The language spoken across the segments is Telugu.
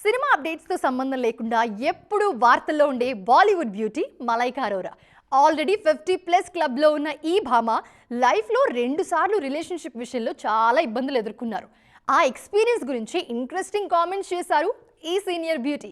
సినిమా అప్డేట్స్ తో సంబంధం లేకుండా ఎప్పుడూ వార్తల్లో ఉండే Bollywood beauty Malaika Arora. Already 50+ club లో ఉన్న ఈ భామ లైఫ్ లో 2 సార్లు రిలేషన్షిప్ విషయంలో చాలా ఇబ్బందులు ఎదుర్కొన్నారు. ఆ ఎక్స్పీరియన్స్ గురించి ఇంట్రెస్టింగ్ కామెంట్స్ చేశారు ఈ సీనియర్ బ్యూటీ.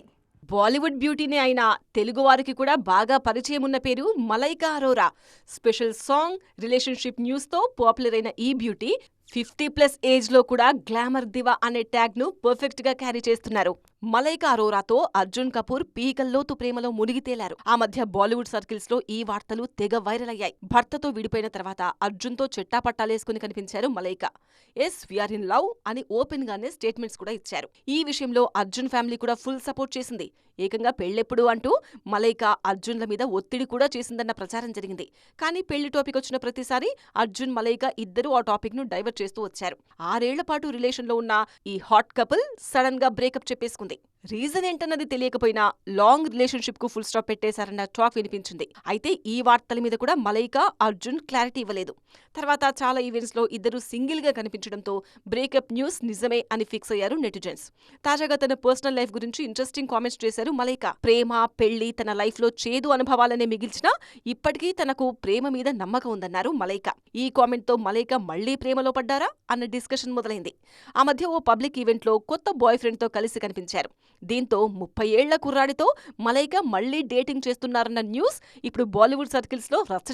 బాలీవుడ్ బ్యూటీనే అయినా తెలుగువారికి కూడా బాగా పరిచయం ఉన్న పేరు Malaika Arora. Special song, relationship న్యూస్తో పాపులర్ అయిన ఈ బ్యూటీ 50+ ఏజ్లో కూడా గ్లామర్ దివా అనే ట్యాగ్ను పర్ఫెక్ట్గా క్యారీ చేస్తున్నారు. మలైకా అరోరాతో అర్జున్ కపూర్ పీకల్లోతు ప్రేమలో మునిగి తేలారు. ఆ మధ్య బాలీవుడ్ సర్కిల్స్ లో ఈ వార్తలు తెగ వైరల్ అయ్యాయి. భర్తతో విడిపోయిన తర్వాత అర్జున్తో చెట్టాపట్టాలేసుకుని కనిపించారు Malaika. Yes we're in love అని ఓపెన్ గానే స్టేట్మెంట్స్ కూడా ఇచ్చారు. ఈ విషయంలో అర్జున్ ఫ్యామిలీ కూడా ఫుల్ సపోర్ట్ చేసింది. ఏకంగా పెళ్ళెప్పుడు అంటూ మలైకా అర్జున్ల మీద ఒత్తిడి కూడా చేసిందన్న ప్రచారం జరిగింది. కానీ పెళ్లి టాపిక్ వచ్చిన ప్రతిసారి అర్జున్ మలైకా ఇద్దరూ ఆ టాపిక్ ను డైవర్ట్ చేస్తూ వచ్చారు. 6 ఏళ్ల పాటు రిలేషన్ లో ఉన్న ఈ హాట్ కపుల్ సడన్ గా బ్రేకప్ చెప్పేసుకుంది. రీజన్ ఏంటన్నది తెలియకపోయినా లాంగ్ రిలేషన్షిప్ కు ఫుల్ స్టాప్ పెట్టేశారన్న టాక్ వినిపించింది. అయితే ఈ వార్తల మీద కూడా మలైకా, అర్జున్ క్లారిటీ ఇవ్వలేదు. తర్వాత చాలా ఈవెంట్స్ లో ఇద్దరు సింగిల్ గా కనిపించడంతో బ్రేకప్ న్యూస్ నిజమే అని ఫిక్స్ అయ్యారు నెటిజన్స్. తాజాగా తన పర్సనల్ లైఫ్ గురించి ఇంట్రెస్టింగ్ కామెంట్స్ చేశారు మలైకా. ప్రేమ, పెళ్లి తన లైఫ్ లో చేదు అనుభవాలనే మిగిల్చినా ఇప్పటికీ తనకు ప్రేమ మీద నమ్మకం ఉందన్నారు మలైకా. ఈ కామెంట్ తో మలైకా మళ్లీ ప్రేమలో పడ్డారా అన్న డిస్కషన్ మొదలైంది. ఆ మధ్య ఓ పబ్లిక్ ఈవెంట్ లో కొత్త బాయ్ ఫ్రెండ్ తో కలిసి కనిపించారు. దీంతో 30 ఏళ్ల కుర్రాడితో మలైకా మళ్లీ డేటింగ్ చేస్తున్నారన్న న్యూస్ ఇప్పుడు బాలీవుడ్ సర్కిల్స్ లో రచ్చ